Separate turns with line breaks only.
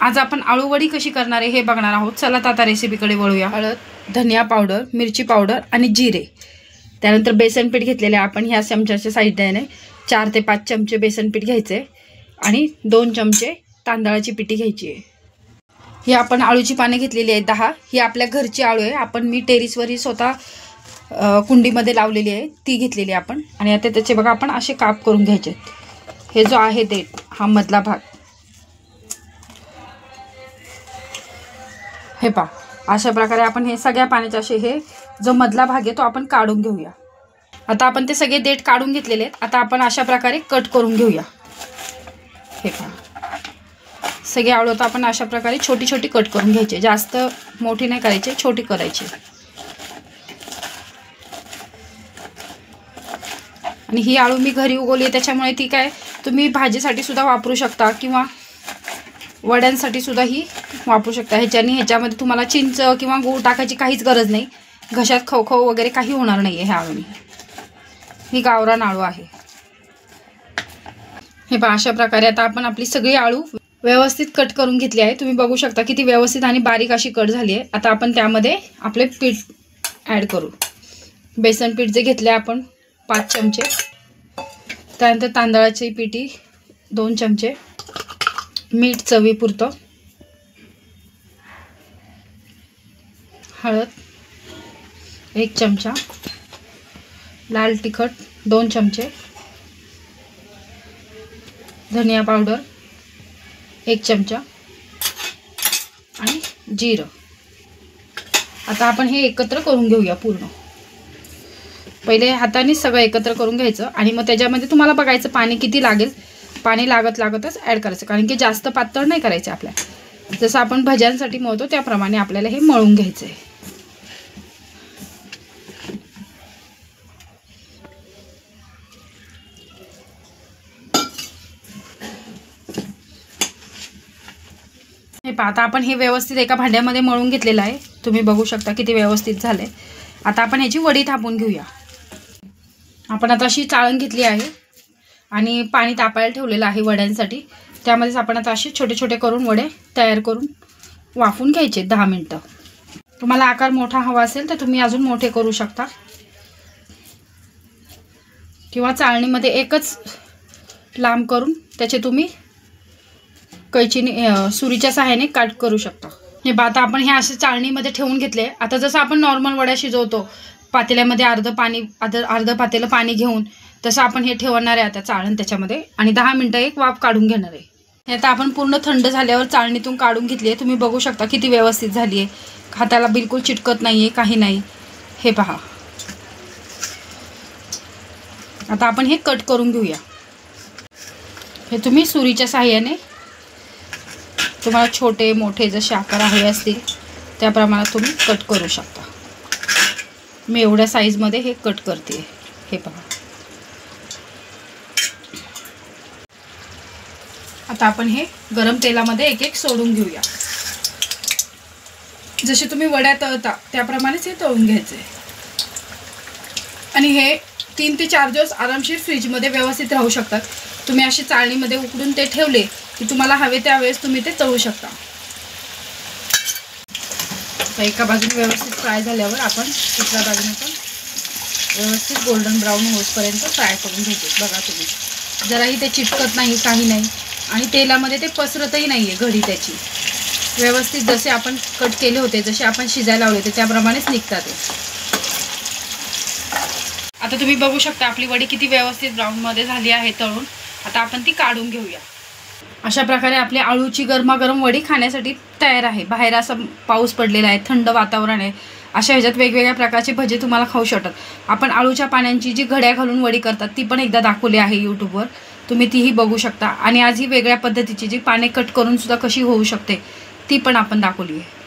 आज आपण आळू वडी कशी करणार आहे हे बघणार आहोत। चला आता रेसिपीकडे वळूया। हळद, धनिया पावडर, मिरची पावडर आणि जिरे, त्यानंतर बेसन पीठ घेतलेले आपण ह्या चमच्याच्या साईडने 4 ते 5 चमचे बेसन पीठ घ्यायचे आणि 2 चमचे तांदळाची पिठी घ्यायची आहे। ही आपण आळूची पाने घेतलेली आहेत 10। ही आपल्या घरची आळू आहे, आपण मी टेरेसवर स्वतः कुंडीमध्ये लावलेली आहे ती घेतलेली आपण। आणि आता त्याचे बघा आपण असे काप करून घ्यायचे। हे जो आहे देठ, हा मधला भाग, हे पहा अशा प्रकारे आपण हे सगळ्या पाण्याचे असे हे जो मधला भाग आहे तो आपण काढून घेऊया। आता आपण ते सगळे देठ काढून घेतलेले आहेत। आता आपण अशा प्रकारे कट करून घेऊया। हे पहा सगळे आळू तर आपण अशा प्रकारे छोटी छोटी कट करून घ्यायचे, जास्त मोठी नाही करायची, छोटी करायची। आणि ही आळू मी घरी उगवली आहे त्याच्यामुळे ती काय तुम्ही भाजीसाठी सुद्धा वापरू शकता किंवा वड्यांसाठी सुद्धा ही वापरू शकता। ह्याच्यामध्ये तुम्हाला चिंच किंवा गूळ टाकायची काहीच गरज नाही, घशात खवखव वगैरे काही होणार नाही आहे ह्या आळूनी। ही गावरान आळू आहे। हे पहा अशा प्रकारे आता आपण आपली सगळी आळू व्यवस्थित कट करून घेतली आहे। तुम्ही बघू शकता किती व्यवस्थित आणि बारीक अशी कट झाली आहे। आता आपण त्यामध्ये आपले पीठ ॲड करू। बेसन पीठ जे घेतले आपण 5 चमचे, त्यानंतर तांदळाची पिठी 2 चमचे, मीठ चवीपुरतं, हळद 1 चमचा, लाल तिखट 2 चमचे, धनिया पावडर 1 चमचा आणि जिरं। आता आपण हे एकत्र करून घेऊया पूर्ण। पहिले हाताने सगळं एकत्र करून घ्यायचं आणि मग त्याच्यामध्ये तुम्हाला बघायचं पाणी किती लागेल, पाणी लागतच ॲड करायचं, कारण की जास्त पातळ नाही करायचं आपल्याला। जसं आपण भज्यांसाठी मळतो त्याप्रमाणे आपल्याला हे मळून घ्यायचं आहे। हे पहा आता आपण हे व्यवस्थित एका भांड्यामध्ये मळून घेतलेलं आहे। तुम्ही बघू शकता किती व्यवस्थित झाले। आता आपण ह्याची वडी थापून घेऊया। आपण आता अशी चाळण घेतली आहे आणि पाणी तापायला ठेवलेलं आहे वड्यांसाठी। त्यामध्येच आपण आता असे छोटे छोटे करून वडे तयार करून वाफून घ्यायचे 10 मिनटं। तुम्हाला आकार मोठा हवा असेल तर तुम्ही अजून मोठे करू शकता किंवा चाळणीमध्ये एकच लांब करून त्याचे तुम्ही कैचीने सुरीच्या सहाय्याने काट करू शकता। हे आता आपण हे असे चाळणीमध्ये ठेवून घेतले। आता जसं आपण नॉर्मल वड्या शिजवतो पातेल्यामध्ये अर्ध पातेलं पाणी घेऊन, तसं आपण हे ठेवणार आहे आता चाळण त्याच्यामध्ये आणि 10 मिनटं एक वाफ काढून घेणार आहे। हे आता आपण पूर्ण थंड झाल्यावर चाळणीतून काढून घेतली आहे। तुम्ही बघू शकता किती व्यवस्थित झाली आहे, हाताला बिलकुल चिटकत नाही आहे, काही नाही। हे पहा आता आपण हे कट करून घेऊया। हे तुम्ही सुरीच्या सहाय्याने तुम्हाला छोटे मोठे जसे आकार हवे असतील त्याप्रमाणे तुम्ही कट करू शकता। मी एवढ्या साईजमध्ये हे कट करते। हे पहा आता आपण हे गरम तेलामध्ये एक एक सोडून घेऊया। जसे तुम्ही वड्या तळता त्याप्रमाणेच हे तळून घ्यायचे आणि हे 3 ते 4 दिवस आरामशीर फ्रीजमध्ये व्यवस्थित राहू शकतात। तुम्ही अशी चाळणीमध्ये उकडून ते ठेवले की तुम्हाला हवे त्यावेळेस तुम्ही ते तळू शकता। आता एका बाजूने व्यवस्थित फ्राय झाल्यावर आपण दुसऱ्या बाजूने पण व्यवस्थित गोल्डन ब्राऊन होईपर्यंत फ्राय करून घ्यायचे। बघा तुम्ही जराही ते चिटकत नाही, काही नाही आणि तेलामध्ये ते पसरतही नाही आहे घडी त्याची। व्यवस्थित जसे आपण कट केले होते, जसे आपण शिजायला लावले होते त्याप्रमाणेच निघतात ते। आता तुम्ही बघू शकता आपली वडी किती व्यवस्थित ब्राऊनमध्ये झाली आहे तळून। आता आपण ती काढून घेऊया। अशा प्रकारे आपली आळूची गरमागरम वडी खाण्यासाठी तयार आहे। बाहेर असं पाऊस पडलेला आहे, थंड वातावरण आहे, अशा ह्याच्यात वेगवेगळ्या प्रकारचे भजे तुम्हाला खाऊ शकतात। आपण आळूच्या पाण्यांची जी घड्या घालून वडी करतात ती पण एकदा दाखवली आहे यूट्यूबवर, तुम्ही तीही बघू शकता। आणि आज ही वेगळ्या पद्धतीची जी पाने कट करून सुद्धा कशी होऊ शकते ती पण आपण दाखवली आहे।